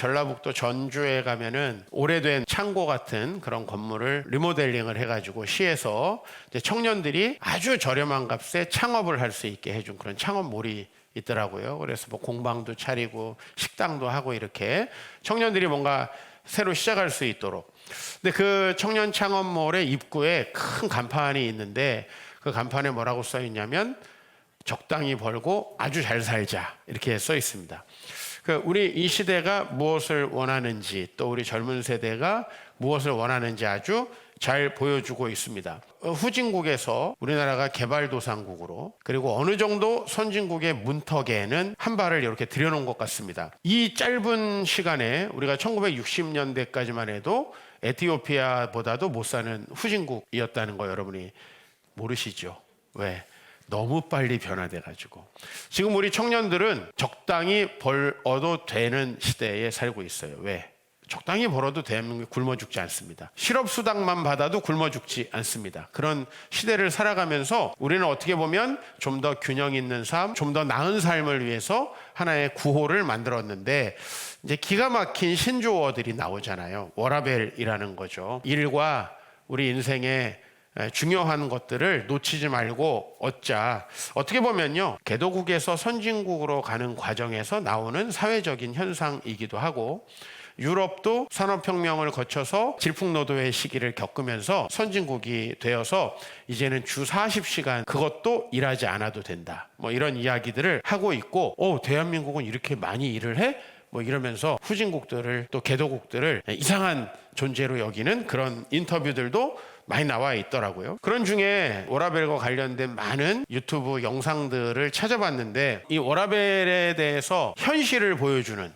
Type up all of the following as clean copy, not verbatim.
전라북도 전주에 가면은 오래된 창고 같은 그런 건물을 리모델링을 해가지고 시에서 이제 청년들이 아주 저렴한 값에 창업을 할 수 있게 해준 그런 창업몰이 있더라고요. 그래서 뭐 공방도 차리고 식당도 하고 이렇게 청년들이 뭔가 새로 시작할 수 있도록. 근데 그 청년 창업몰의 입구에 큰 간판이 있는데 그 간판에 뭐라고 써 있냐면 적당히 벌고 아주 잘 살자 이렇게 써 있습니다. 우리 이 시대가 무엇을 원하는지 또 우리 젊은 세대가 무엇을 원하는지 아주 잘 보여주고 있습니다. 후진국에서 우리나라가 개발도상국으로 그리고 어느 정도 선진국의 문턱에는 한 발을 이렇게 들여놓은 것 같습니다. 이 짧은 시간에 우리가 1960년대까지만 해도 에티오피아보다도 못 사는 후진국이었다는 거 여러분이 모르시죠? 왜? 너무 빨리 변화돼가지고 지금 우리 청년들은 적당히 벌어도 되는 시대에 살고 있어요. 왜? 적당히 벌어도 대한민국이 굶어 죽지 않습니다. 실업수당만 받아도 굶어 죽지 않습니다. 그런 시대를 살아가면서 우리는 어떻게 보면 좀 더 균형 있는 삶, 좀 더 나은 삶을 위해서 하나의 구호를 만들었는데 이제 기가 막힌 신조어들이 나오잖아요. 워라밸이라는 거죠. 일과 우리 인생의 중요한 것들을 놓치지 말고 얻자. 어떻게 보면요, 개도국에서 선진국으로 가는 과정에서 나오는 사회적인 현상이기도 하고 유럽도 산업혁명을 거쳐서 질풍노도의 시기를 겪으면서 선진국이 되어서 이제는 주 40시간 그것도 일하지 않아도 된다. 뭐 이런 이야기들을 하고 있고 대한민국은 이렇게 많이 일을 해? 뭐 이러면서 후진국들을 또 개도국들을 이상한 존재로 여기는 그런 인터뷰들도 많이 나와 있더라고요. 그런 중에 워라밸과 관련된 많은 유튜브 영상들을 찾아봤는데 이 워라밸에 대해서 현실을 보여주는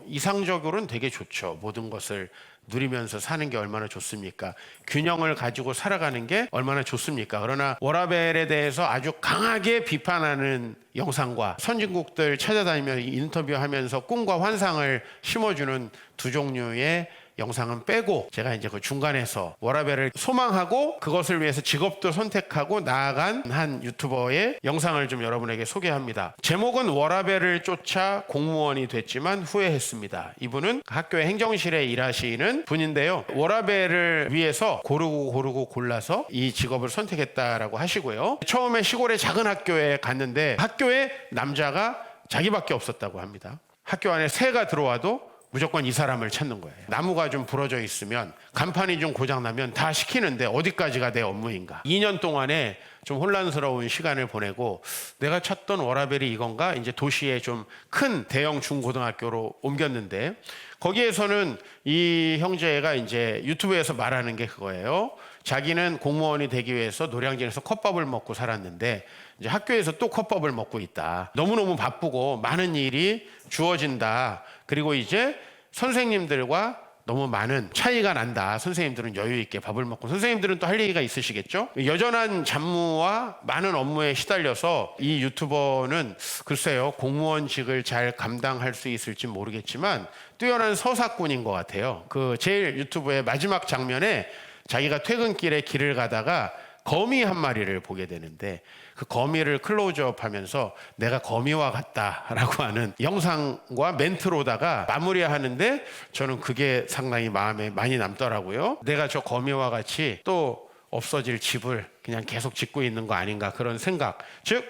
이상적으로는 되게 좋죠. 모든 것을 누리면서 사는 게 얼마나 좋습니까? 균형을 가지고 살아가는 게 얼마나 좋습니까? 그러나 워라밸에 대해서 아주 강하게 비판하는 영상과 선진국들 찾아다니며 인터뷰하면서 꿈과 환상을 심어주는 두 종류의 영상은 빼고 제가 이제 그 중간에서 워라밸을 소망하고 그것을 위해서 직업도 선택하고 나아간 한 유튜버의 영상을 좀 여러분에게 소개합니다. 제목은 워라밸을 쫓아 공무원이 됐지만 후회했습니다. 이분은 학교의 행정실에 일하시는 분인데요. 워라밸을 위해서 고르고 골라서 이 직업을 선택했다라고 하시고요. 처음에 시골의 작은 학교에 갔는데 학교에 남자가 자기밖에 없었다고 합니다. 학교 안에 새가 들어와도 무조건 이 사람을 찾는 거예요. 나무가 좀 부러져 있으면 간판이 좀 고장나면 다 시키는데 어디까지가 내 업무인가. 2년 동안에 좀 혼란스러운 시간을 보내고 내가 찾던 워라밸이 이건가? 이제 도시에 좀 큰 대형 중고등학교로 옮겼는데 거기에서는 이 형제가 이제 유튜브에서 말하는 게 그거예요. 자기는 공무원이 되기 위해서 노량진에서 컵밥을 먹고 살았는데 이제 학교에서 또 컵밥을 먹고 있다. 너무너무 바쁘고 많은 일이 주어진다. 그리고 이제 선생님들과 너무 많은 차이가 난다. 선생님들은 여유 있게 밥을 먹고 선생님들은 또 할 얘기가 있으시겠죠. 여전한 잡무와 많은 업무에 시달려서 이 유튜버는 글쎄요 공무원직을 잘 감당할 수 있을지 모르겠지만 뛰어난 서사꾼인 것 같아요. 그 제일 유튜브의 마지막 장면에 자기가 퇴근길에 길을 가다가 거미 한 마리를 보게 되는데 그 거미를 클로즈업 하면서 내가 거미와 같다라고 하는 영상과 멘트로다가 마무리하는데 저는 그게 상당히 마음에 많이 남더라고요. 내가 저 거미와 같이 또 없어질 집을 그냥 계속 짓고 있는 거 아닌가 그런 생각. 즉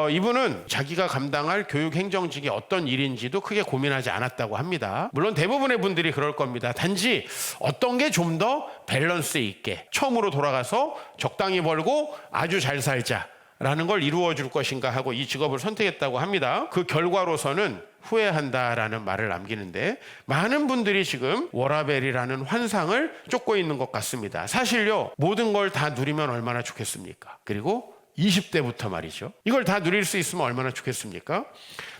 이분은 자기가 감당할 교육 행정직이 어떤 일인지도 크게 고민하지 않았다고 합니다. 물론 대부분의 분들이 그럴 겁니다. 단지 어떤 게 좀 더 밸런스 있게 처음으로 돌아가서 적당히 벌고 아주 잘 살자라는 걸 이루어 줄 것인가 하고 이 직업을 선택했다고 합니다. 그 결과로서는 후회한다라는 말을 남기는데 많은 분들이 지금 워라밸이라는 환상을 쫓고 있는 것 같습니다. 사실요 모든 걸 다 누리면 얼마나 좋겠습니까? 그리고 20대부터 말이죠. 이걸 다 누릴 수 있으면 얼마나 좋겠습니까?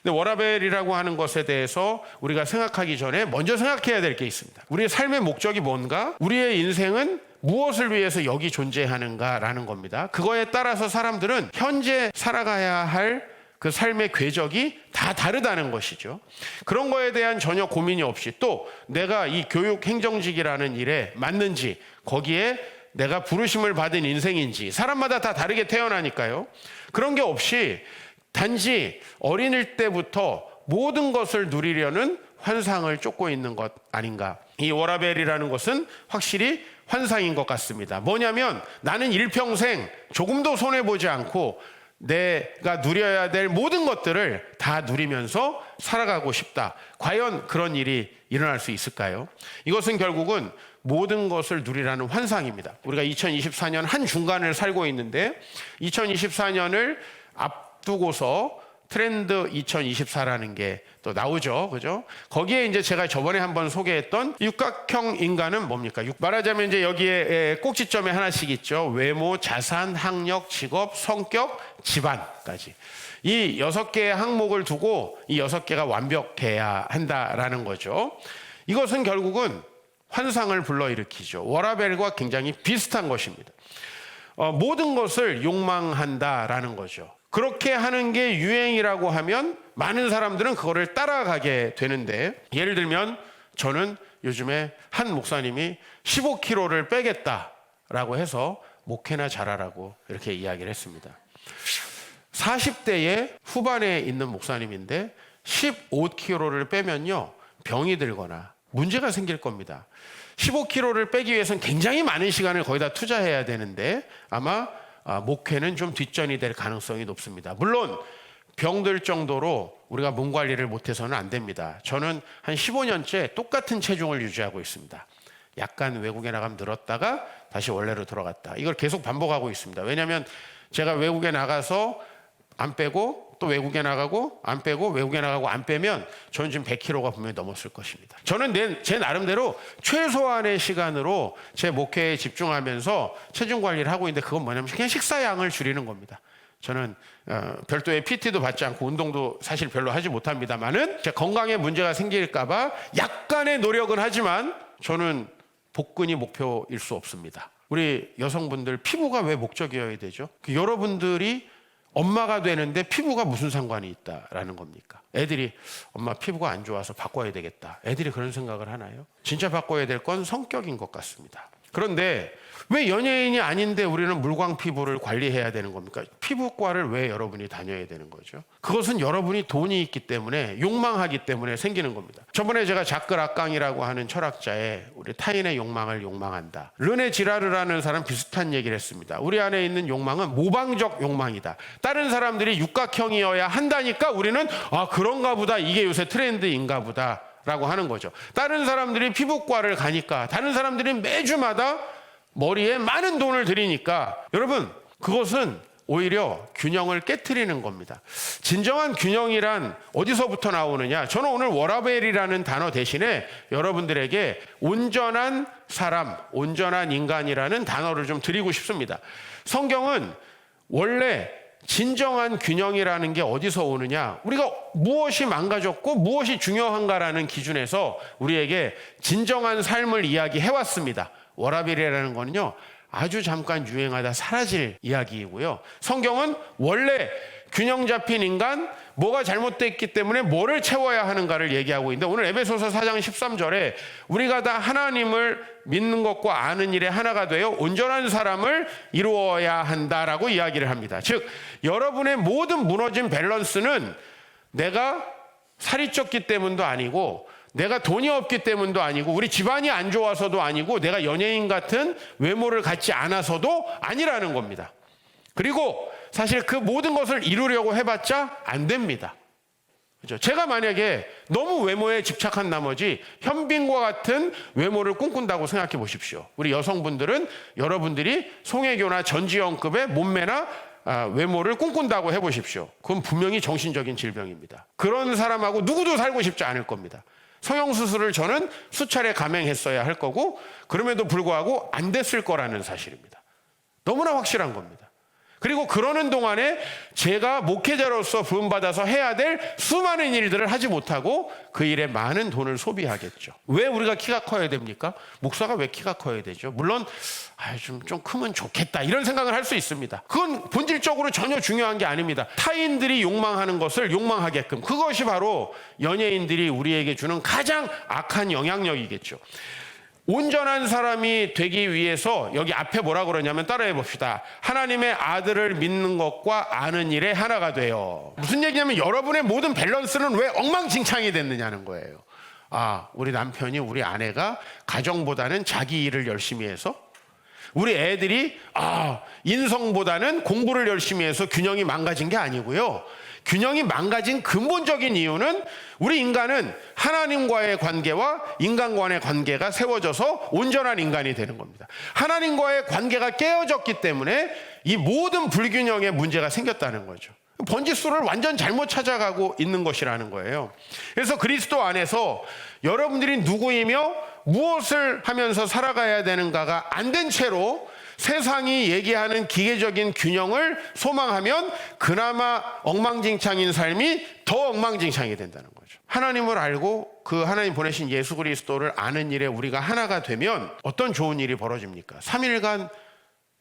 근데 워라밸이라고 하는 것에 대해서 우리가 생각하기 전에 먼저 생각해야 될 게 있습니다. 우리의 삶의 목적이 뭔가? 우리의 인생은 무엇을 위해서 여기 존재하는가라는 겁니다. 그거에 따라서 사람들은 현재 살아가야 할 그 삶의 궤적이 다 다르다는 것이죠. 그런 거에 대한 전혀 고민이 없이 또 내가 이 교육 행정직이라는 일에 맞는지 거기에 내가 부르심을 받은 인생인지 사람마다 다 다르게 태어나니까요. 그런 게 없이 단지 어린일 때부터 모든 것을 누리려는 환상을 쫓고 있는 것 아닌가. 이 워라벨이라는 것은 확실히 환상인 것 같습니다. 뭐냐면 나는 일평생 조금도 손해보지 않고 내가 누려야 될 모든 것들을 다 누리면서 살아가고 싶다. 과연 그런 일이 일어날 수 있을까요? 이것은 결국은 모든 것을 누리라는 환상입니다. 우리가 2024년 한 중간을 살고 있는데 2024년을 앞두고서 트렌드 2024라는 게 또 나오죠. 그죠? 거기에 이제 제가 저번에 한번 소개했던 육각형 인간은 뭡니까? 말하자면 이제 여기에 꼭지점에 하나씩 있죠. 외모, 자산, 학력, 직업, 성격, 집안까지. 이 6개의 항목을 두고 이 6개가 완벽해야 한다라는 거죠. 이것은 결국은 환상을 불러일으키죠. 워라벨과 굉장히 비슷한 것입니다. 모든 것을 욕망한다라는 거죠. 그렇게 하는 게 유행이라고 하면 많은 사람들은 그거를 따라가게 되는데, 예를 들면 저는 요즘에 한 목사님이 15kg를 빼겠다라고 해서 목회나 잘하라고 이렇게 이야기를 했습니다. 40대의 후반에 있는 목사님인데 15kg를 빼면요 병이 들거나 문제가 생길 겁니다. 15kg를 빼기 위해서는 굉장히 많은 시간을 거기다 투자해야 되는데 아마 목회는 좀 뒷전이 될 가능성이 높습니다. 물론 병들 정도로 우리가 몸 관리를 못해서는 안 됩니다. 저는 한 15년째 똑같은 체중을 유지하고 있습니다. 약간 외국에 나가면 늘었다가 다시 원래로 돌아갔다. 이걸 계속 반복하고 있습니다. 왜냐하면 제가 외국에 나가서 안 빼고 또 외국에 나가고 안 빼고 외국에 나가고 안 빼면 저는 지금 100kg가 분명히 넘었을 것입니다. 저는 제 나름대로 최소한의 시간으로 제 목회에 집중하면서 체중 관리를 하고 있는데 그건 뭐냐면 그냥 식사량을 줄이는 겁니다. 저는 별도의 PT도 받지 않고 운동도 사실 별로 하지 못합니다만은 제 건강에 문제가 생길까 봐 약간의 노력은 하지만 저는 복근이 목표일 수 없습니다. 우리 여성분들 피부가 왜 목적이어야 되죠? 여러분들이 엄마가 되는데 피부가 무슨 상관이 있다라는 겁니까? 애들이 엄마 피부가 안 좋아서 바꿔야 되겠다. 애들이 그런 생각을 하나요? 진짜 바꿔야 될 건 성격인 것 같습니다. 그런데 왜 연예인이 아닌데 우리는 물광 피부를 관리해야 되는 겁니까? 피부과를 왜 여러분이 다녀야 되는 거죠? 그것은 여러분이 돈이 있기 때문에 욕망하기 때문에 생기는 겁니다. 저번에 제가 자크 락강이라고 하는 철학자의 우리 타인의 욕망을 욕망한다. 르네 지라르라는 사람 비슷한 얘기를 했습니다. 우리 안에 있는 욕망은 모방적 욕망이다. 다른 사람들이 육각형이어야 한다니까 우리는 그런가 보다 이게 요새 트렌드인가 보다 라고 하는 거죠. 다른 사람들이 피부과를 가니까 다른 사람들이 매주마다 머리에 많은 돈을 들이니까 여러분 그것은 오히려 균형을 깨트리는 겁니다. 진정한 균형이란 어디서부터 나오느냐? 저는 오늘 워라벨이라는 단어 대신에 여러분들에게 온전한 사람, 온전한 인간이라는 단어를 좀 드리고 싶습니다. 성경은 원래 진정한 균형이라는 게 어디서 오느냐? 우리가 무엇이 망가졌고 무엇이 중요한가라는 기준에서 우리에게 진정한 삶을 이야기해왔습니다. 워라벨이라는 거는요 아주 잠깐 유행하다 사라질 이야기이고요. 성경은 원래 균형 잡힌 인간, 뭐가 잘못됐기 때문에 뭐를 채워야 하는가를 얘기하고 있는데 오늘 에베소서 4장 13절에 우리가 다 하나님을 믿는 것과 아는 일에 하나가 되어 온전한 사람을 이루어야 한다라고 이야기를 합니다. 즉 여러분의 모든 무너진 밸런스는 내가 살이 쪘기 때문도 아니고 내가 돈이 없기 때문도 아니고 우리 집안이 안 좋아서도 아니고 내가 연예인 같은 외모를 갖지 않아서도 아니라는 겁니다. 그리고 사실 그 모든 것을 이루려고 해봤자 안 됩니다. 그렇죠? 제가 만약에 너무 외모에 집착한 나머지 현빈과 같은 외모를 꿈꾼다고 생각해 보십시오. 우리 여성분들은 여러분들이 송혜교나 전지현급의 몸매나 외모를 꿈꾼다고 해보십시오. 그건 분명히 정신적인 질병입니다. 그런 사람하고 누구도 살고 싶지 않을 겁니다. 성형수술을 저는 수차례 감행했어야 할 거고 그럼에도 불구하고 안 됐을 거라는 사실입니다. 너무나 확실한 겁니다. 그리고 그러는 동안에 제가 목회자로서 부름받아서 해야 될 수많은 일들을 하지 못하고 그 일에 많은 돈을 소비하겠죠. 왜 우리가 키가 커야 됩니까? 목사가 왜 키가 커야 되죠? 물론 좀 크면 좋겠다 이런 생각을 할 수 있습니다. 그건 본질적으로 전혀 중요한 게 아닙니다. 타인들이 욕망하는 것을 욕망하게끔 그것이 바로 연예인들이 우리에게 주는 가장 악한 영향력이겠죠. 온전한 사람이 되기 위해서 여기 앞에 뭐라 그러냐면 따라해 봅시다. 하나님의 아들을 믿는 것과 아는 일에 하나가 돼요. 무슨 얘기냐면 여러분의 모든 밸런스는 왜 엉망진창이 됐느냐는 거예요. 우리 남편이, 우리 아내가 가정보다는 자기 일을 열심히 해서, 우리 애들이 인성보다는 공부를 열심히 해서 균형이 망가진 게 아니고요. 균형이 망가진 근본적인 이유는 우리 인간은 하나님과의 관계와 인간 간의 관계가 세워져서 온전한 인간이 되는 겁니다. 하나님과의 관계가 깨어졌기 때문에 이 모든 불균형의 문제가 생겼다는 거죠. 번지수를 완전 잘못 찾아가고 있는 것이라는 거예요. 그래서 그리스도 안에서 여러분들이 누구이며 무엇을 하면서 살아가야 되는가가 안 된 채로 세상이 얘기하는 기계적인 균형을 소망하면 그나마 엉망진창인 삶이 더 엉망진창이 된다는 거죠. 하나님을 알고 그 하나님 보내신 예수 그리스도를 아는 일에 우리가 하나가 되면 어떤 좋은 일이 벌어집니까? 3일간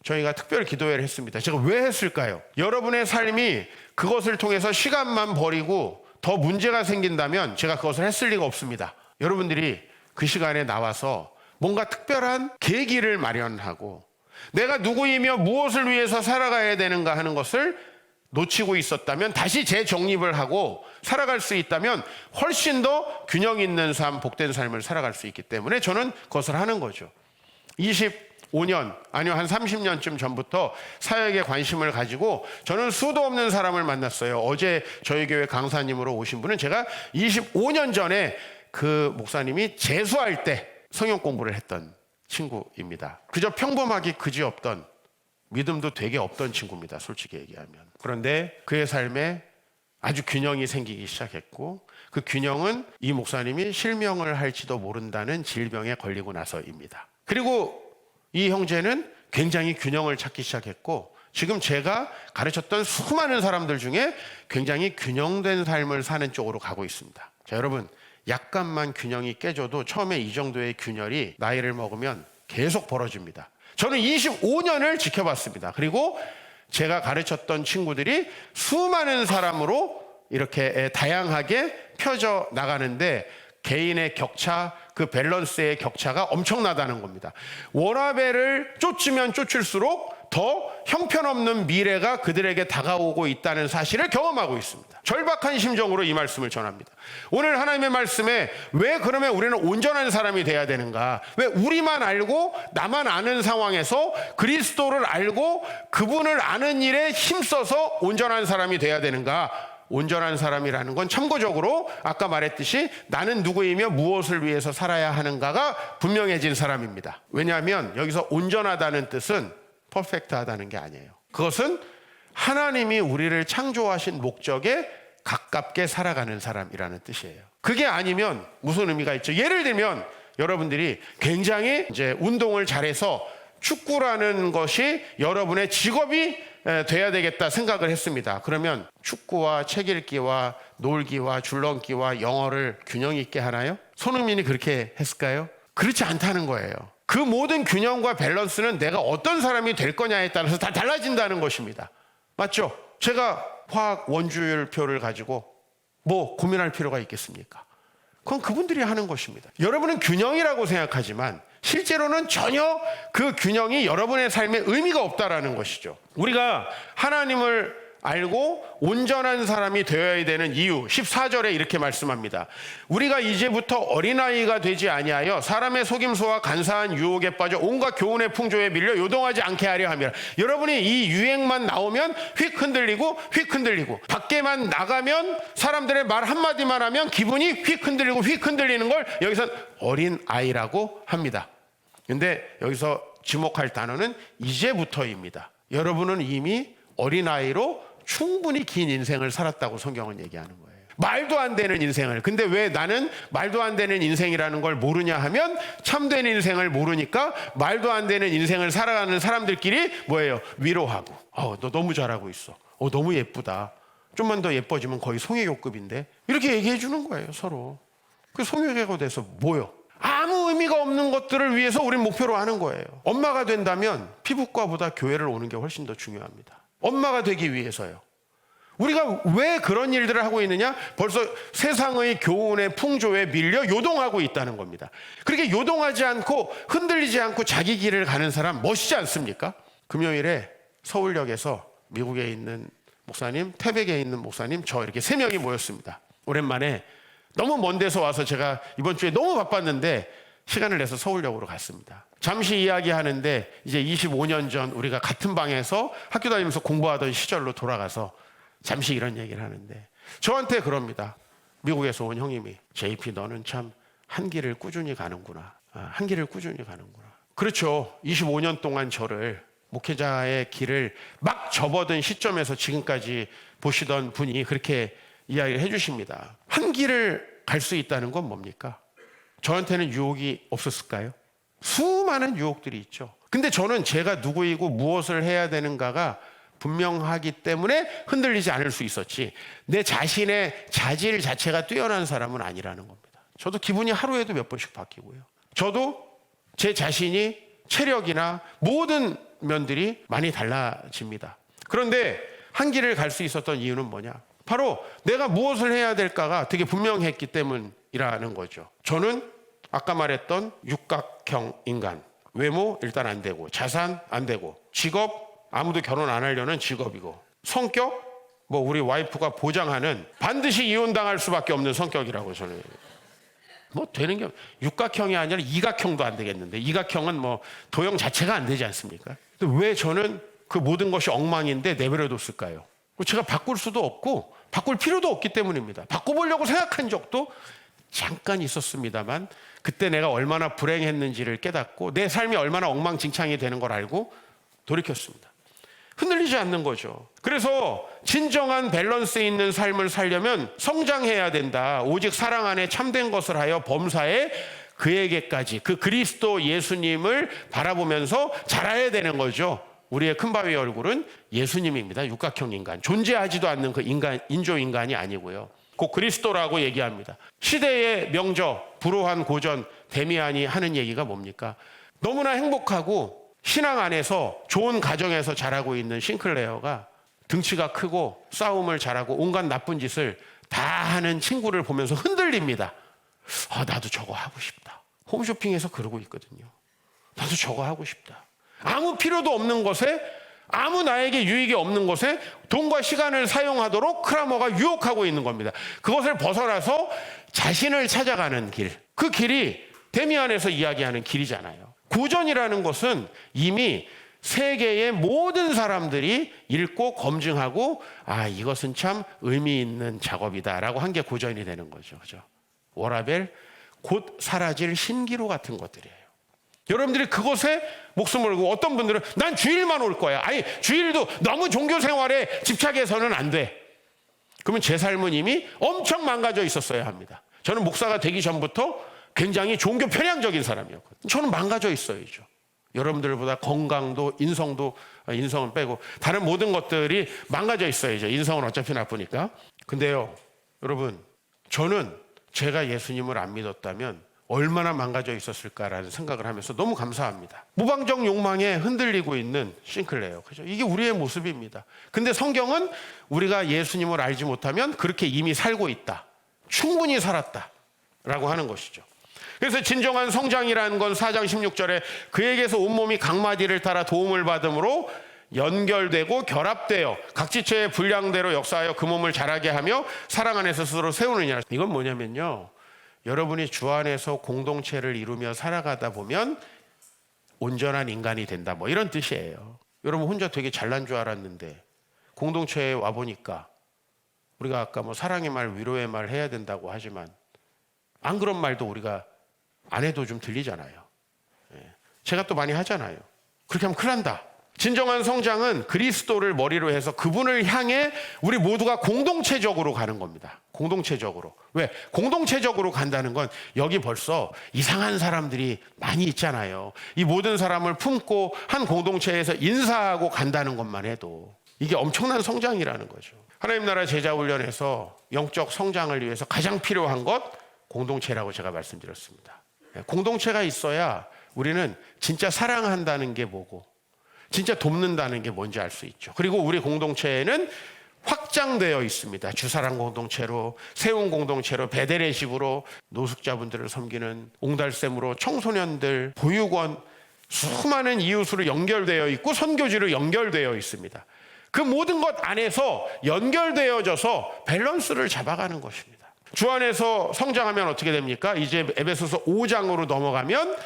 저희가 특별 기도회를 했습니다. 제가 왜 했을까요? 여러분의 삶이 그것을 통해서 시간만 버리고 더 문제가 생긴다면 제가 그것을 했을 리가 없습니다. 여러분들이 그 시간에 나와서 뭔가 특별한 계기를 마련하고 내가 누구이며 무엇을 위해서 살아가야 되는가 하는 것을 놓치고 있었다면 다시 재정립을 하고 살아갈 수 있다면 훨씬 더 균형 있는 삶, 복된 삶을 살아갈 수 있기 때문에 저는 그것을 하는 거죠. 25년, 아니요 한 30년쯤 전부터 사역에 관심을 가지고 저는 수도 없는 사람을 만났어요. 어제 저희 교회 강사님으로 오신 분은 제가 25년 전에 그 목사님이 재수할 때 성경 공부를 했던 친구입니다. 그저 평범하기 그지없던, 믿음도 되게 없던 친구입니다. 솔직히 얘기하면. 그런데 그의 삶에 아주 균형이 생기기 시작했고 그 균형은 이 목사님이 실명을 할지도 모른다는 질병에 걸리고 나서입니다. 그리고 이 형제는 굉장히 균형을 찾기 시작했고 지금 제가 가르쳤던 수많은 사람들 중에 굉장히 균형된 삶을 사는 쪽으로 가고 있습니다. 자, 여러분, 약간만 균형이 깨져도 처음에 이 정도의 균열이 나이를 먹으면 계속 벌어집니다. 저는 25년을 지켜봤습니다. 그리고 제가 가르쳤던 친구들이 수많은 사람으로 이렇게 다양하게 펴져 나가는데 개인의 격차, 그 밸런스의 격차가 엄청나다는 겁니다. 워라밸을 쫓으면 쫓을수록 더 형편없는 미래가 그들에게 다가오고 있다는 사실을 경험하고 있습니다. 절박한 심정으로 이 말씀을 전합니다. 오늘 하나님의 말씀에 왜 그러면 우리는 온전한 사람이 돼야 되는가? 왜 우리만 알고 나만 아는 상황에서 그리스도를 알고 그분을 아는 일에 힘써서 온전한 사람이 돼야 되는가? 온전한 사람이라는 건 참고적으로 아까 말했듯이 나는 누구이며 무엇을 위해서 살아야 하는가가 분명해진 사람입니다. 왜냐하면 여기서 온전하다는 뜻은 퍼펙트하다는 게 아니에요. 그것은 하나님이 우리를 창조하신 목적에 가깝게 살아가는 사람이라는 뜻이에요. 그게 아니면 무슨 의미가 있죠? 예를 들면 여러분들이 굉장히 이제 운동을 잘해서 축구라는 것이 여러분의 직업이 돼야 되겠다 생각을 했습니다. 그러면 축구와 책 읽기와 놀기와 줄넘기와 영어를 균형 있게 하나요? 손흥민이 그렇게 했을까요? 그렇지 않다는 거예요. 그 모든 균형과 밸런스는 내가 어떤 사람이 될 거냐에 따라서 다 달라진다는 것입니다. 맞죠? 제가 화학 원주율표를 가지고 뭐 고민할 필요가 있겠습니까? 그건 그분들이 하는 것입니다. 여러분은 균형이라고 생각하지만 실제로는 전혀 그 균형이 여러분의 삶에 의미가 없다라는 것이죠. 우리가 하나님을 알고 온전한 사람이 되어야 되는 이유 14절에 이렇게 말씀합니다. 우리가 이제부터 어린아이가 되지 아니하여 사람의 속임수와 간사한 유혹에 빠져 온갖 교훈의 풍조에 밀려 요동하지 않게 하려 함이라. 여러분이 이 유행만 나오면 휙 흔들리고 밖에만 나가면 사람들의 말 한마디만 하면 기분이 휙 흔들리는 걸 여기서 어린아이라고 합니다. 근데 여기서 지목할 단어는 이제부터입니다. 여러분은 이미 어린아이로 충분히 긴 인생을 살았다고 성경은 얘기하는 거예요. 말도 안 되는 인생을. 근데 왜 나는 말도 안 되는 인생이라는 걸 모르냐 하면 참된 인생을 모르니까 말도 안 되는 인생을 살아가는 사람들끼리 뭐예요? 위로하고. 너 너무 잘하고 있어. 너무 예쁘다. 좀만 더 예뻐지면 거의 송혜교급인데. 이렇게 얘기해 주는 거예요, 서로. 그 송혜교가 돼서 뭐요? 아무 의미가 없는 것들을 위해서 우린 목표로 하는 거예요. 엄마가 된다면 피부과보다 교회를 오는 게 훨씬 더 중요합니다. 엄마가 되기 위해서요. 우리가 왜 그런 일들을 하고 있느냐? 벌써 세상의 교훈의 풍조에 밀려 요동하고 있다는 겁니다. 그렇게 요동하지 않고 흔들리지 않고 자기 길을 가는 사람 멋있지 않습니까? 금요일에 서울역에서 미국에 있는 목사님, 태백에 있는 목사님, 저 이렇게 3명이 모였습니다. 오랜만에 너무 먼 데서 와서 제가 이번 주에 너무 바빴는데 시간을 내서 서울역으로 갔습니다. 잠시 이야기하는데 이제 25년 전 우리가 같은 방에서 학교 다니면서 공부하던 시절로 돌아가서 잠시 이런 얘기를 하는데 저한테 그럽니다. 미국에서 온 형님이 JP 너는 참 한 길을 꾸준히 가는구나. 한 길을 꾸준히 가는구나. 그렇죠. 25년 동안 저를 목회자의 길을 막 접어든 시점에서 지금까지 보시던 분이 그렇게 이야기를 해주십니다. 한 길을 갈 수 있다는 건 뭡니까? 저한테는 유혹이 없었을까요? 수많은 유혹들이 있죠. 근데 저는 제가 누구이고 무엇을 해야 되는가가 분명하기 때문에 흔들리지 않을 수 있었지 내 자신의 자질 자체가 뛰어난 사람은 아니라는 겁니다. 저도 기분이 하루에도 몇 번씩 바뀌고요. 저도 제 자신이 체력이나 모든 면들이 많이 달라집니다. 그런데 한 길을 갈 수 있었던 이유는 뭐냐? 바로 내가 무엇을 해야 될까가 되게 분명했기 때문이라는 거죠. 저는 아까 말했던 육각형 인간, 외모 일단 안 되고, 자산 안 되고, 직업 아무도 결혼 안 하려는 직업이고, 성격 뭐 우리 와이프가 보장하는 반드시 이혼당할 수밖에 없는 성격이라고 저는. 뭐 되는 게 육각형이 아니라 이각형도 안 되겠는데, 이각형은 뭐 도형 자체가 안 되지 않습니까? 근데 왜 저는 그 모든 것이 엉망인데 내버려뒀을까요? 제가 바꿀 수도 없고 바꿀 필요도 없기 때문입니다. 바꿔보려고 생각한 적도 잠깐 있었습니다만 그때 내가 얼마나 불행했는지를 깨닫고 내 삶이 얼마나 엉망진창이 되는 걸 알고 돌이켰습니다. 흔들리지 않는 거죠. 그래서 진정한 밸런스 있는 삶을 살려면 성장해야 된다. 오직 사랑 안에 참된 것을 하여 범사에 그에게까지, 그 그리스도 예수님을 바라보면서 자라야 되는 거죠. 우리의 큰바위 얼굴은 예수님입니다. 육각형 인간. 존재하지도 않는 그 인간, 인조인간이 아니고요. 곧 그리스도라고 얘기합니다. 시대의 명저, 불호한 고전 데미안이 하는 얘기가 뭡니까? 너무나 행복하고 신앙 안에서 좋은 가정에서 자라고 있는 싱클레어가 등치가 크고 싸움을 잘하고 온갖 나쁜 짓을 다 하는 친구를 보면서 흔들립니다. 나도 저거 하고 싶다. 홈쇼핑에서 그러고 있거든요. 나도 저거 하고 싶다. 아무 필요도 없는 것에, 아무 나에게 유익이 없는 것에 돈과 시간을 사용하도록 크라머가 유혹하고 있는 겁니다. 그것을 벗어나서 자신을 찾아가는 길, 그 길이 데미안에서 이야기하는 길이잖아요. 고전이라는 것은 이미 세계의 모든 사람들이 읽고 검증하고 이것은 참 의미 있는 작업이다라고 한 게 고전이 되는 거죠. 그죠? 워라벨, 곧 사라질 신기루 같은 것들이에요. 여러분들이 그것에 목숨을 걸고 어떤 분들은 난 주일만 올 거야. 주일도 너무 종교 생활에 집착해서는 안 돼. 그러면 제 삶은 이미 엄청 망가져 있었어야 합니다. 저는 목사가 되기 전부터 굉장히 종교 편향적인 사람이었거든요. 저는 망가져 있어야죠. 여러분들보다 건강도 인성은 빼고 다른 모든 것들이 망가져 있어야죠. 인성은 어차피 나쁘니까. 근데요, 여러분, 저는 제가 예수님을 안 믿었다면 얼마나 망가져 있었을까라는 생각을 하면서 너무 감사합니다. 무방정 욕망에 흔들리고 있는 싱클레어. 그죠? 이게 우리의 모습입니다. 근데 성경은 우리가 예수님을 알지 못하면 그렇게 이미 살고 있다. 충분히 살았다라고 하는 것이죠. 그래서 진정한 성장이라는 건 4장 16절에 그에게서 온몸이 각마디를 따라 도움을 받음으로 연결되고 결합되어 각지체의 분량대로 역사하여 그 몸을 자라게 하며 사랑 안에서 스스로 세우느니라. 이건 뭐냐면요, 여러분이 주 안에서 공동체를 이루며 살아가다 보면 온전한 인간이 된다, 뭐 이런 뜻이에요. 여러분 혼자 되게 잘난 줄 알았는데 공동체에 와보니까 우리가 아까 뭐 사랑의 말, 위로의 말 해야 된다고 하지만 안 그런 말도 우리가 안 해도 좀 들리잖아요. 제가 또 많이 하잖아요. 그렇게 하면 큰일 난다. 진정한 성장은 그리스도를 머리로 해서 그분을 향해 우리 모두가 공동체적으로 가는 겁니다. 공동체적으로. 왜? 공동체적으로 간다는 건 여기 벌써 이상한 사람들이 많이 있잖아요. 이 모든 사람을 품고 한 공동체에서 인사하고 간다는 것만 해도 이게 엄청난 성장이라는 거죠. 하나님 나라 제자훈련에서 영적 성장을 위해서 가장 필요한 것, 공동체라고 제가 말씀드렸습니다. 공동체가 있어야 우리는 진짜 사랑한다는 게 뭐고 진짜 돕는다는 게 뭔지 알 수 있죠. 그리고 우리 공동체에는 확장되어 있습니다. 주사랑 공동체로, 세운 공동체로, 베데레식으로 노숙자분들을 섬기는 옹달샘으로 청소년들, 보육원, 수많은 이웃으로 연결되어 있고 선교지로 연결되어 있습니다. 그 모든 것 안에서 연결되어져서 밸런스를 잡아가는 것입니다. 주 안에서 성장하면 어떻게 됩니까? 이제 에베소서 5장으로 넘어가면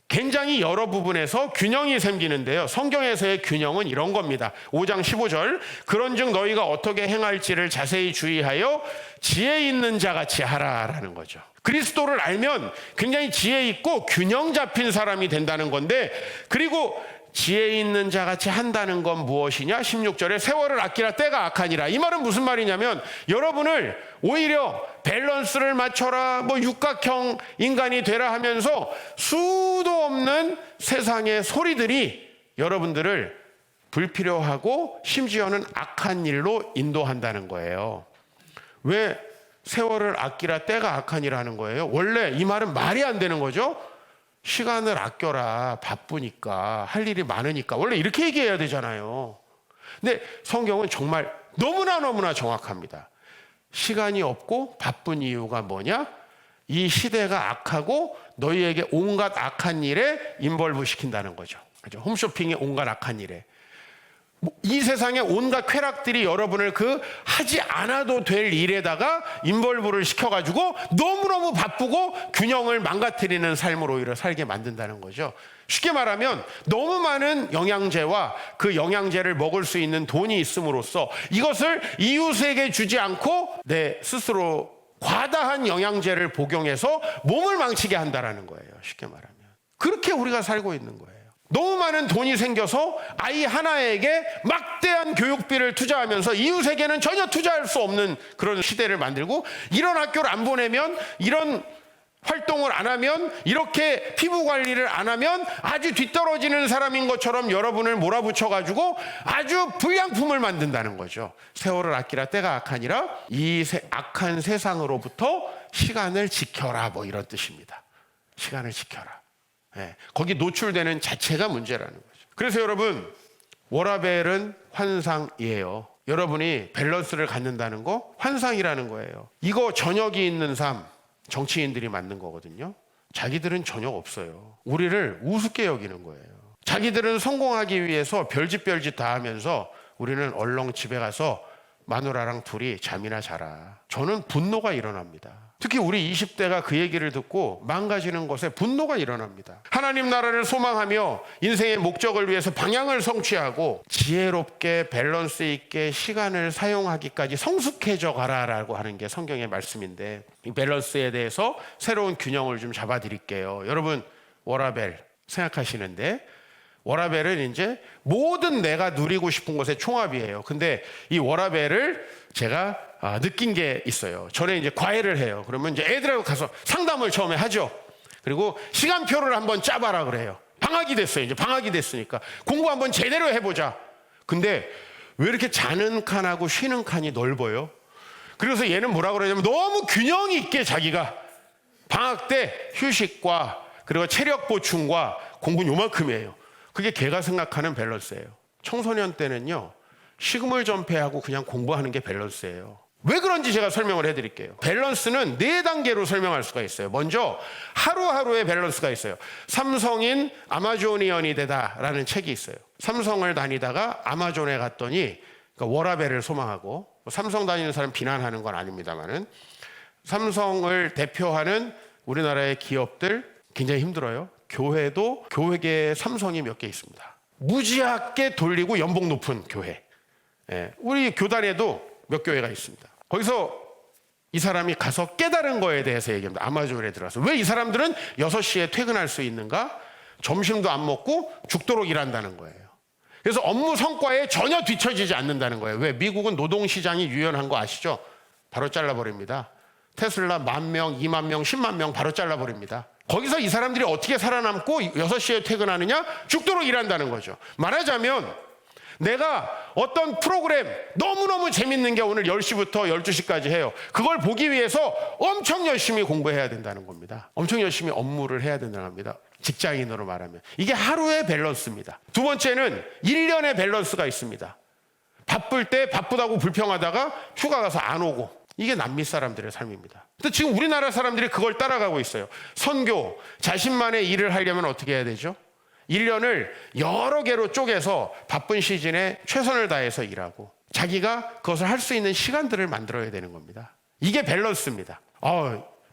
굉장히 여러 부분에서 균형이 생기는데요. 성경에서의 균형은 이런 겁니다. 5장 15절, 그런즉 너희가 어떻게 행할지를 자세히 주의하여 지혜 있는 자같이 하라라는 거죠. 그리스도를 알면 굉장히 지혜 있고 균형 잡힌 사람이 된다는 건데, 그리고 지혜 있는 자같이 한다는 건 무엇이냐? 16절에 세월을 아끼라 때가 악하니라. 이 말은 무슨 말이냐면 여러분을 오히려 밸런스를 맞춰라, 뭐 육각형 인간이 되라 하면서 수도 없는 세상의 소리들이 여러분들을 불필요하고 심지어는 악한 일로 인도한다는 거예요. 왜 세월을 아끼라 때가 악하니라 하는 거예요? 원래 이 말은 말이 안 되는 거죠. 시간을 아껴라, 바쁘니까, 할 일이 많으니까, 원래 이렇게 얘기해야 되잖아요. 근데 성경은 정말 너무나 정확합니다. 시간이 없고 바쁜 이유가 뭐냐? 이 시대가 악하고 너희에게 온갖 악한 일에 인벌브 시킨다는 거죠. 그죠? 홈쇼핑의 온갖 악한 일에. 이 세상의 온갖 쾌락들이 여러분을 그 하지 않아도 될 일에다가 인벌브를 시켜가지고 너무너무 바쁘고 균형을 망가뜨리는 삶을 오히려 살게 만든다는 거죠. 쉽게 말하면 너무 많은 영양제와 그 영양제를 먹을 수 있는 돈이 있음으로써 이것을 이웃에게 주지 않고 내 스스로 과다한 영양제를 복용해서 몸을 망치게 한다는 거예요. 쉽게 말하면. 그렇게 우리가 살고 있는 거예요. 너무 많은 돈이 생겨서 아이 하나에게 막대한 교육비를 투자하면서 이웃에게는 전혀 투자할 수 없는 그런 시대를 만들고, 이런 학교를 안 보내면, 이런 활동을 안 하면, 이렇게 피부 관리를 안 하면 아주 뒤떨어지는 사람인 것처럼 여러분을 몰아붙여가지고 아주 불량품을 만든다는 거죠. 세월을 아끼라 때가 악하니라. 이 악한 세상으로부터 시간을 지켜라, 뭐 이런 뜻입니다. 시간을 지켜라. 네, 거기 노출되는 자체가 문제라는 거죠. 그래서 여러분, 워라벨은 환상이에요. 여러분이 밸런스를 갖는다는 거 환상이라는 거예요. 이거 저녁이 있는 삶, 정치인들이 만든 거거든요. 자기들은 저녁 없어요. 우리를 우습게 여기는 거예요. 자기들은 성공하기 위해서 별짓 다 하면서 우리는 얼렁 집에 가서 마누라랑 둘이 잠이나 자라. 저는 분노가 일어납니다. 특히 우리 20대가 그 얘기를 듣고 망가지는 것에 분노가 일어납니다. 하나님 나라를 소망하며 인생의 목적을 위해서 방향을 성취하고 지혜롭게 밸런스 있게 시간을 사용하기까지 성숙해져 가라라고 하는 게 성경의 말씀인데, 이 밸런스에 대해서 새로운 균형을 좀 잡아드릴게요. 여러분, 워라벨 생각하시는데, 워라벨은 이제 모든 내가 누리고 싶은 것의 총합이에요. 근데 이 워라벨을 제가 느낀 게 있어요. 전에 이제 과외를 해요. 그러면 이제 애들하고 가서 상담을 처음에 하죠. 그리고 시간표를 한번 짜봐라 그래요. 방학이 됐어요. 이제 방학이 됐으니까 공부 한번 제대로 해보자. 근데 왜 이렇게 자는 칸하고 쉬는 칸이 넓어요? 그래서 얘는 뭐라 그러냐면 너무 균형 있게 자기가 방학 때 휴식과 그리고 체력 보충과 공부는 요만큼이에요. 그게 걔가 생각하는 밸런스예요. 청소년 때는요, 식물 전폐하고 그냥 공부하는 게 밸런스예요. 왜 그런지 제가 설명을 해드릴게요. 밸런스는 4단계로 설명할 수가 있어요. 먼저 하루하루의 밸런스가 있어요. 삼성인 아마존이언이 되다라는 책이 있어요. 삼성을 다니다가 아마존에 갔더니, 그러니까 워라벨을 소망하고, 삼성 다니는 사람 비난하는 건 아닙니다만은, 삼성을 대표하는 우리나라의 기업들 굉장히 힘들어요. 교회도 교회계에 삼성이 몇 개 있습니다. 무지하게 돌리고 연봉 높은 교회. 우리 교단에도 몇 교회가 있습니다. 거기서 이 사람이 가서 깨달은 거에 대해서 얘기합니다. 아마존에 들어와서. 왜 이 사람들은 6시에 퇴근할 수 있는가? 점심도 안 먹고 죽도록 일한다는 거예요. 그래서 업무 성과에 전혀 뒤처지지 않는다는 거예요. 왜? 미국은 노동시장이 유연한 거 아시죠? 바로 잘라버립니다. 테슬라 10,000명, 20,000명, 100,000명 바로 잘라버립니다. 거기서 이 사람들이 어떻게 살아남고 6시에 퇴근하느냐? 죽도록 일한다는 거죠. 말하자면 내가 어떤 프로그램 너무너무 재밌는 게 오늘 10시부터 12시까지 해요. 그걸 보기 위해서 엄청 열심히 공부해야 된다는 겁니다. 엄청 열심히 업무를 해야 된다는 겁니다. 직장인으로 말하면. 이게 하루의 밸런스입니다. 두 번째는 1년의 밸런스가 있습니다. 바쁠 때 바쁘다고 불평하다가 휴가 가서 안 오고. 이게 남미 사람들의 삶입니다. 근데 지금 우리나라 사람들이 그걸 따라가고 있어요. 선교, 자신만의 일을 하려면 어떻게 해야 되죠? 1년을 여러 개로 쪼개서 바쁜 시즌에 최선을 다해서 일하고 자기가 그것을 할 수 있는 시간들을 만들어야 되는 겁니다. 이게 밸런스입니다.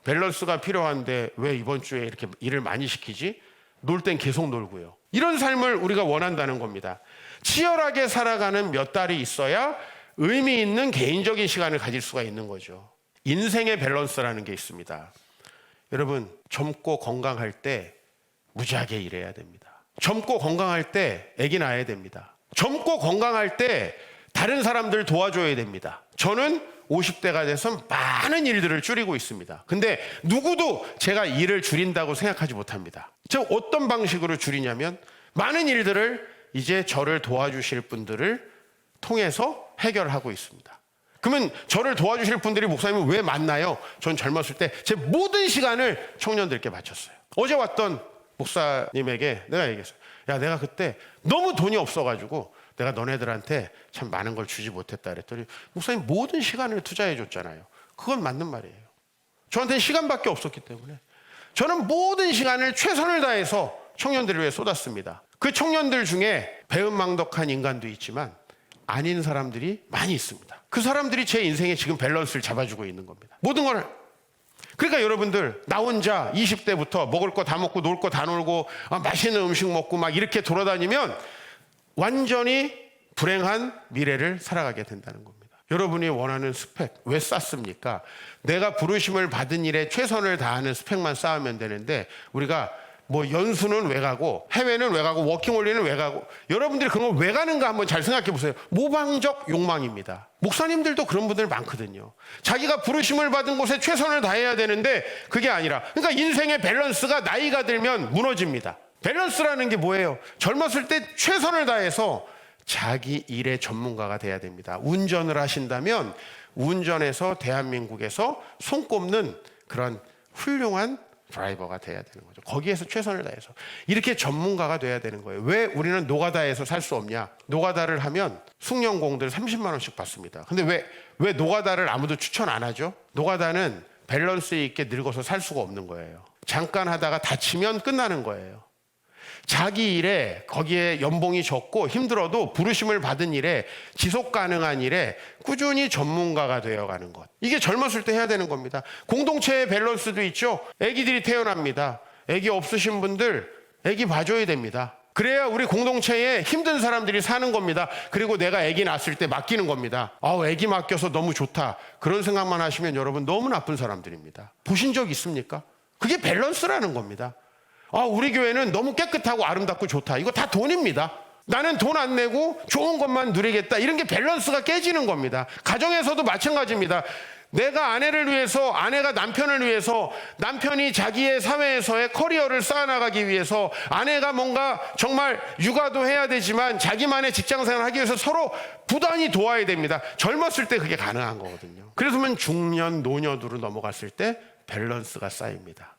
밸런스가 필요한데 왜 이번 주에 이렇게 일을 많이 시키지? 놀 땐 계속 놀고요. 이런 삶을 우리가 원한다는 겁니다. 치열하게 살아가는 몇 달이 있어야 의미 있는 개인적인 시간을 가질 수가 있는 거죠. 인생의 밸런스라는 게 있습니다. 여러분, 젊고 건강할 때 무지하게 일해야 됩니다. 젊고 건강할 때 아기 낳아야 됩니다. 젊고 건강할 때 다른 사람들 도와줘야 됩니다. 저는 50대가 돼서 많은 일들을 줄이고 있습니다. 근데 누구도 제가 일을 줄인다고 생각하지 못합니다. 즉 어떤 방식으로 줄이냐면 많은 일들을 이제 저를 도와주실 분들을 통해서 해결하고 있습니다. 그러면 저를 도와주실 분들이 목사님을 왜 만나요? 전 젊었을 때 제 모든 시간을 청년들께 바쳤어요. 어제 왔던 목사님에게 내가 얘기했어요. 야, 내가 그때 너무 돈이 없어가지고 내가 너네들한테 참 많은 걸 주지 못했다 그랬더니 목사님 모든 시간을 투자해 줬잖아요. 그건 맞는 말이에요. 저한테는 시간밖에 없었기 때문에 저는 모든 시간을 최선을 다해서 청년들을 위해 쏟았습니다. 그 청년들 중에 배은망덕한 인간도 있지만 아닌 사람들이 많이 있습니다. 그 사람들이 제 인생에 지금 밸런스를 잡아주고 있는 겁니다. 모든 걸. 그러니까 여러분들 나 혼자 20대부터 먹을 거 다 먹고 놀 거 다 놀고 맛있는 음식 먹고 막 이렇게 돌아다니면 완전히 불행한 미래를 살아가게 된다는 겁니다. 여러분이 원하는 스펙 왜 쌓습니까? 내가 부르심을 받은 일에 최선을 다하는 스펙만 쌓으면 되는데 우리가 뭐 연수는 왜 가고 해외는 왜 가고 워킹홀리는 왜 가고 여러분들이 그런 걸 왜 가는가 한번 잘 생각해 보세요. 모방적 욕망입니다. 목사님들도 그런 분들 많거든요. 자기가 부르심을 받은 곳에 최선을 다해야 되는데 그게 아니라 그러니까 인생의 밸런스가 나이가 들면 무너집니다. 밸런스라는 게 뭐예요? 젊었을 때 최선을 다해서 자기 일의 전문가가 돼야 됩니다. 운전을 하신다면 운전에서 대한민국에서 손꼽는 그런 훌륭한 드라이버가 돼야 되는 거죠. 거기에서 최선을 다해서 이렇게 전문가가 돼야 되는 거예요. 왜 우리는 노가다에서 살 수 없냐? 노가다를 하면 숙련공들 30만 원씩 받습니다. 근데 왜 노가다를 아무도 추천 안 하죠? 노가다는 밸런스 있게 늙어서 살 수가 없는 거예요. 잠깐 하다가 다치면 끝나는 거예요. 자기 일에 거기에 연봉이 적고 힘들어도 부르심을 받은 일에 지속 가능한 일에 꾸준히 전문가가 되어가는 것. 이게 젊었을 때 해야 되는 겁니다. 공동체의 밸런스도 있죠. 아기들이 태어납니다. 아기 없으신 분들 아기 봐줘야 됩니다. 그래야 우리 공동체에 힘든 사람들이 사는 겁니다. 그리고 내가 아기 낳았을 때 맡기는 겁니다. 아기 맡겨서 너무 좋다. 그런 생각만 하시면 여러분 너무 나쁜 사람들입니다. 보신 적 있습니까? 그게 밸런스라는 겁니다. 우리 교회는 너무 깨끗하고 아름답고 좋다. 이거 다 돈입니다. 나는 돈 안 내고 좋은 것만 누리겠다. 이런 게 밸런스가 깨지는 겁니다. 가정에서도 마찬가지입니다. 내가 아내를 위해서, 아내가 남편을 위해서, 남편이 자기의 사회에서의 커리어를 쌓아나가기 위해서, 아내가 뭔가 정말 육아도 해야 되지만 자기만의 직장생활을 하기 위해서 서로 부단히 도와야 됩니다. 젊었을 때 그게 가능한 거거든요. 그래서면 중년, 노년으로 넘어갔을 때 밸런스가 쌓입니다.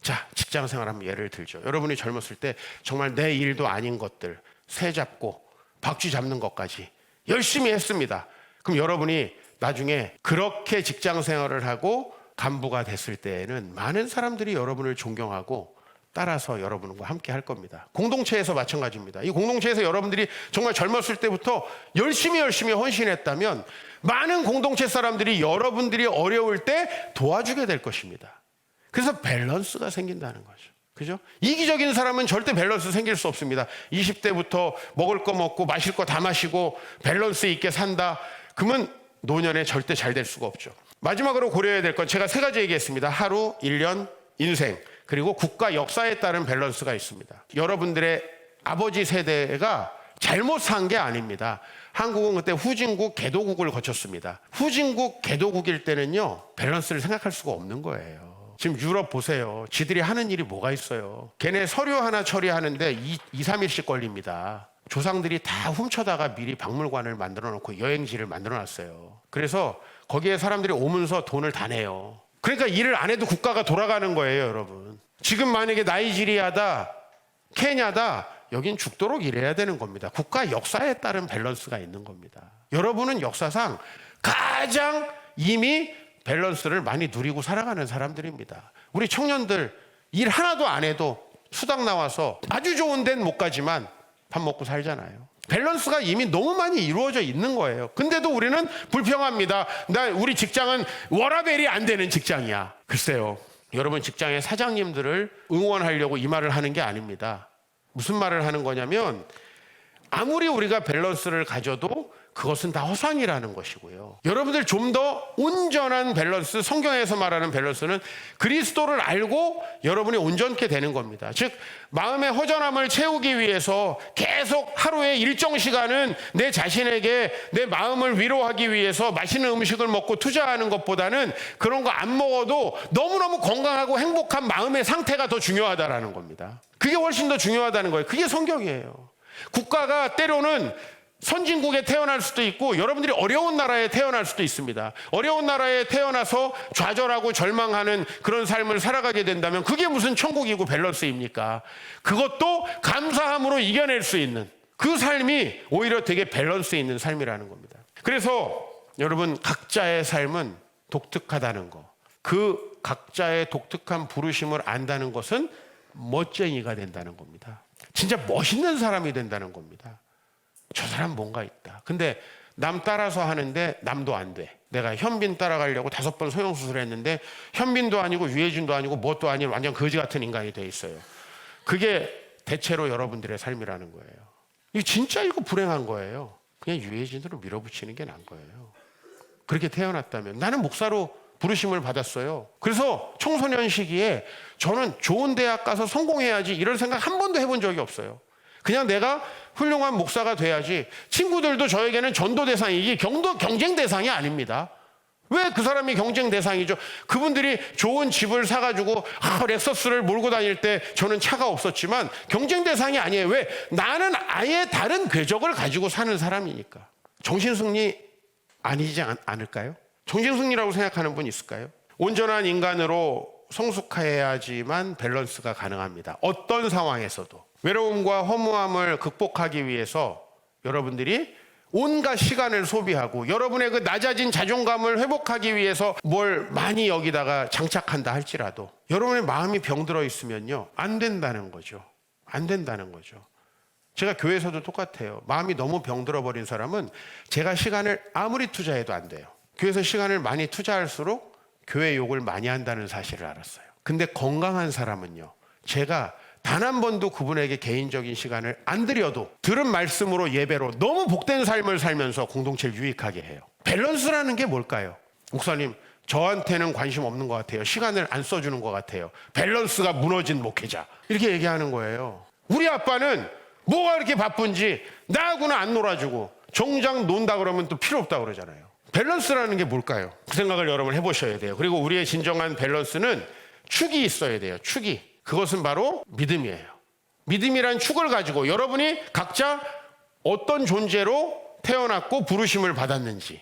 자, 직장 생활 한번 예를 들죠. 여러분이 젊었을 때 정말 내 일도 아닌 것들, 새 잡고 박쥐 잡는 것까지 열심히 했습니다. 그럼 여러분이 나중에 그렇게 직장 생활을 하고 간부가 됐을 때에는 많은 사람들이 여러분을 존경하고 따라서 여러분과 함께 할 겁니다. 공동체에서 마찬가지입니다. 이 공동체에서 여러분들이 정말 젊었을 때부터 열심히 헌신했다면 많은 공동체 사람들이 여러분들이 어려울 때 도와주게 될 것입니다. 그래서 밸런스가 생긴다는 거죠. 그죠? 이기적인 사람은 절대 밸런스 생길 수 없습니다. 20대부터 먹을 거 먹고 마실 거 다 마시고 밸런스 있게 산다. 그러면 노년에 절대 잘 될 수가 없죠. 마지막으로 고려해야 될 건 제가 3가지 얘기했습니다. 하루, 1년, 인생, 그리고 국가 역사에 따른 밸런스가 있습니다. 여러분들의 아버지 세대가 잘못 산 게 아닙니다. 한국은 그때 후진국, 개도국을 거쳤습니다. 후진국, 개도국일 때는요, 밸런스를 생각할 수가 없는 거예요. 지금 유럽 보세요. 지들이 하는 일이 뭐가 있어요. 걔네 서류 하나 처리하는데 2-3일씩 걸립니다. 조상들이 다 훔쳐다가 미리 박물관을 만들어 놓고 여행지를 만들어 놨어요. 그래서 거기에 사람들이 오면서 돈을 다 내요. 그러니까 일을 안 해도 국가가 돌아가는 거예요, 여러분. 지금 만약에 나이지리아다, 케냐다, 여긴 죽도록 일해야 되는 겁니다. 국가 역사에 따른 밸런스가 있는 겁니다. 여러분은 역사상 가장 이미 밸런스를 많이 누리고 살아가는 사람들입니다. 우리 청년들 일 하나도 안 해도 수당 나와서 아주 좋은 데는 못 가지만 밥 먹고 살잖아요. 밸런스가 이미 너무 많이 이루어져 있는 거예요. 근데도 우리는 불평합니다. 우리 직장은 워라밸이 안 되는 직장이야. 글쎄요. 여러분 직장의 사장님들을 응원하려고 이 말을 하는 게 아닙니다. 무슨 말을 하는 거냐면 아무리 우리가 밸런스를 가져도 그것은 다 허상이라는 것이고요. 여러분들 좀 더 온전한 밸런스, 성경에서 말하는 밸런스는 그리스도를 알고 여러분이 온전케 되는 겁니다. 즉 마음의 허전함을 채우기 위해서 계속 하루에 일정 시간은 내 자신에게 내 마음을 위로하기 위해서 맛있는 음식을 먹고 투자하는 것보다는 그런 거 안 먹어도 너무너무 건강하고 행복한 마음의 상태가 더 중요하다라는 겁니다. 그게 훨씬 더 중요하다는 거예요. 그게 성경이에요. 국가가 때로는 선진국에 태어날 수도 있고 여러분들이 어려운 나라에 태어날 수도 있습니다. 어려운 나라에 태어나서 좌절하고 절망하는 그런 삶을 살아가게 된다면 그게 무슨 천국이고 밸런스입니까? 그것도 감사함으로 이겨낼 수 있는 그 삶이 오히려 되게 밸런스 있는 삶이라는 겁니다. 그래서 여러분 각자의 삶은 독특하다는 거, 그 각자의 독특한 부르심을 안다는 것은 멋쟁이가 된다는 겁니다. 진짜 멋있는 사람이 된다는 겁니다. 저 사람 뭔가 있다. 근데 남 따라서 하는데 남도 안 돼. 내가 현빈 따라가려고 5번 성형수술 했는데 현빈도 아니고 유해진도 아니고 뭣도 아닌 완전 거지 같은 인간이 돼 있어요. 그게 대체로 여러분들의 삶이라는 거예요. 이거 진짜 이거 불행한 거예요. 그냥 유해진으로 밀어붙이는 게 나은 거예요. 그렇게 태어났다면 나는 목사로 부르심을 받았어요. 그래서 청소년 시기에 저는 좋은 대학 가서 성공해야지 이런 생각 한 번도 해본 적이 없어요. 그냥 내가 훌륭한 목사가 돼야지. 친구들도 저에게는 전도 대상이지 경쟁 대상이 아닙니다. 왜 그 사람이 경쟁 대상이죠? 그분들이 좋은 집을 사가지고 렉서스를 몰고 다닐 때 저는 차가 없었지만 경쟁 대상이 아니에요. 왜? 나는 아예 다른 궤적을 가지고 사는 사람이니까. 정신승리 아니지 않을까요? 정신승리라고 생각하는 분 있을까요? 온전한 인간으로 성숙해야지만 밸런스가 가능합니다. 어떤 상황에서도. 외로움과 허무함을 극복하기 위해서 여러분들이 온갖 시간을 소비하고 여러분의 그 낮아진 자존감을 회복하기 위해서 뭘 많이 여기다가 장착한다 할지라도 여러분의 마음이 병들어 있으면요 안 된다는 거죠. 안 된다는 거죠. 제가 교회에서도 똑같아요. 마음이 너무 병들어 버린 사람은 제가 시간을 아무리 투자해도 안 돼요. 교회에서 시간을 많이 투자할수록 교회 욕을 많이 한다는 사실을 알았어요. 근데 건강한 사람은요 제가 단 한 번도 그분에게 개인적인 시간을 안 드려도 들은 말씀으로 예배로 너무 복된 삶을 살면서 공동체를 유익하게 해요. 밸런스라는 게 뭘까요? 목사님 저한테는 관심 없는 것 같아요. 시간을 안 써주는 것 같아요. 밸런스가 무너진 목회자 이렇게 얘기하는 거예요. 우리 아빠는 뭐가 이렇게 바쁜지 나하고는 안 놀아주고 정작 논다 그러면 또 필요 없다 그러잖아요. 밸런스라는 게 뭘까요? 그 생각을 여러분 해보셔야 돼요. 그리고 우리의 진정한 밸런스는 축이 있어야 돼요. 축이. 그것은 바로 믿음이에요. 믿음이란 축을 가지고 여러분이 각자 어떤 존재로 태어났고 부르심을 받았는지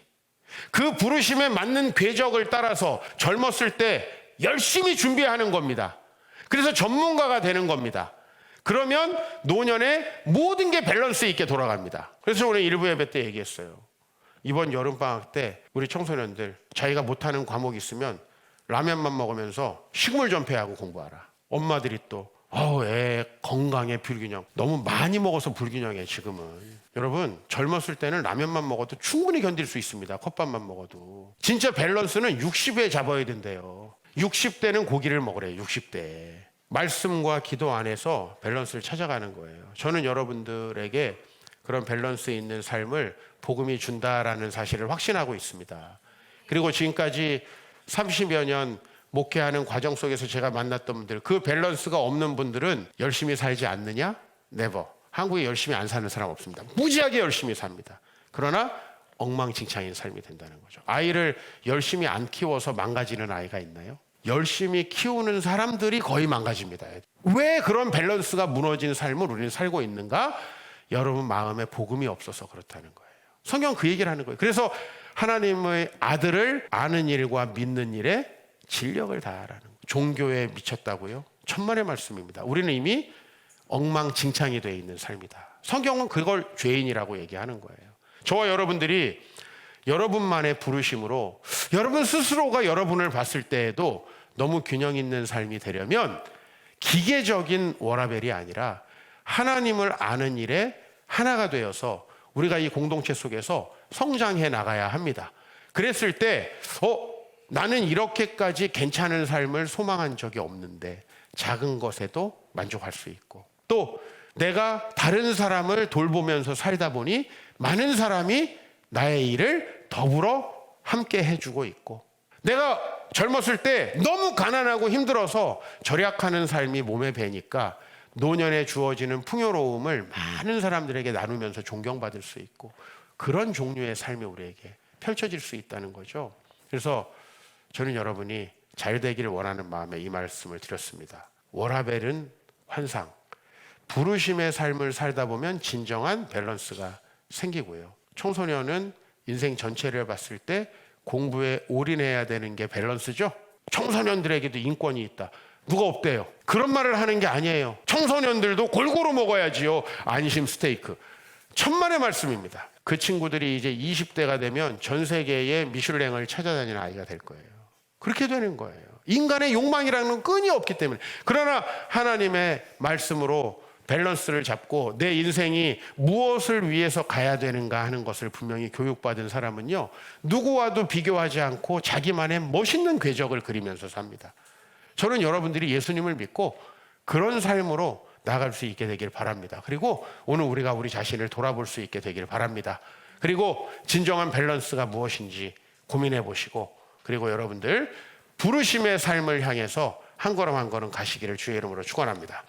그 부르심에 맞는 궤적을 따라서 젊었을 때 열심히 준비하는 겁니다. 그래서 전문가가 되는 겁니다. 그러면 노년에 모든 게 밸런스 있게 돌아갑니다. 그래서 오늘 일부 예배 때 얘기했어요. 이번 여름방학 때 우리 청소년들 자기가 못하는 과목이 있으면 라면만 먹으면서 식물 전폐하고 공부하라. 엄마들이 또 애 건강에 불균형 너무 많이 먹어서 불균형해 지금은. 여러분 젊었을 때는 라면만 먹어도 충분히 견딜 수 있습니다. 컵밥만 먹어도. 진짜 밸런스는 60에 잡아야 된대요. 60대는 고기를 먹으래요. 60대. 말씀과 기도 안에서 밸런스를 찾아가는 거예요. 저는 여러분들에게 그런 밸런스 있는 삶을 복음이 준다라는 사실을 확신하고 있습니다. 그리고 지금까지 30여 년 목회하는 과정 속에서 제가 만났던 분들, 그 밸런스가 없는 분들은 열심히 살지 않느냐? 네버. 한국에 열심히 안 사는 사람 없습니다. 무지하게 열심히 삽니다. 그러나 엉망진창인 삶이 된다는 거죠. 아이를 열심히 안 키워서 망가지는 아이가 있나요? 열심히 키우는 사람들이 거의 망가집니다. 왜 그런 밸런스가 무너진 삶을 우리는 살고 있는가? 여러분 마음에 복음이 없어서 그렇다는 거예요. 성경 그 얘기를 하는 거예요. 그래서 하나님의 아들을 아는 일과 믿는 일에 진력을 다하라는 거예요. 종교에 미쳤다고요? 천만의 말씀입니다. 우리는 이미 엉망진창이 되어 있는 삶이다. 성경은 그걸 죄인이라고 얘기하는 거예요. 저와 여러분들이 여러분만의 부르심으로 여러분 스스로가 여러분을 봤을 때에도 너무 균형 있는 삶이 되려면 기계적인 워라밸이 아니라 하나님을 아는 일에 하나가 되어서 우리가 이 공동체 속에서 성장해 나가야 합니다. 그랬을 때 나는 이렇게까지 괜찮은 삶을 소망한 적이 없는데 작은 것에도 만족할 수 있고, 또 내가 다른 사람을 돌보면서 살다 보니 많은 사람이 나의 일을 더불어 함께 해주고 있고, 내가 젊었을 때 너무 가난하고 힘들어서 절약하는 삶이 몸에 배니까 노년에 주어지는 풍요로움을 많은 사람들에게 나누면서 존경받을 수 있고, 그런 종류의 삶이 우리에게 펼쳐질 수 있다는 거죠. 그래서 저는 여러분이 잘 되기를 원하는 마음에 이 말씀을 드렸습니다. 워라벨은 환상, 부르심의 삶을 살다 보면 진정한 밸런스가 생기고요. 청소년은 인생 전체를 봤을 때 공부에 올인해야 되는 게 밸런스죠. 청소년들에게도 인권이 있다. 누가 없대요. 그런 말을 하는 게 아니에요. 청소년들도 골고루 먹어야지요. 안심 스테이크. 천만의 말씀입니다. 그 친구들이 이제 20대가 되면 전 세계의 미슐랭을 찾아다니는 아이가 될 거예요. 그렇게 되는 거예요. 인간의 욕망이라는 건 끈이 없기 때문에. 그러나 하나님의 말씀으로 밸런스를 잡고 내 인생이 무엇을 위해서 가야 되는가 하는 것을 분명히 교육받은 사람은요, 누구와도 비교하지 않고 자기만의 멋있는 궤적을 그리면서 삽니다. 저는 여러분들이 예수님을 믿고 그런 삶으로 나아갈 수 있게 되길 바랍니다. 그리고 오늘 우리가 우리 자신을 돌아볼 수 있게 되길 바랍니다. 그리고 진정한 밸런스가 무엇인지 고민해 보시고, 그리고 여러분들 부르심의 삶을 향해서 한 걸음 한 걸음 가시기를 주의 이름으로 축원합니다.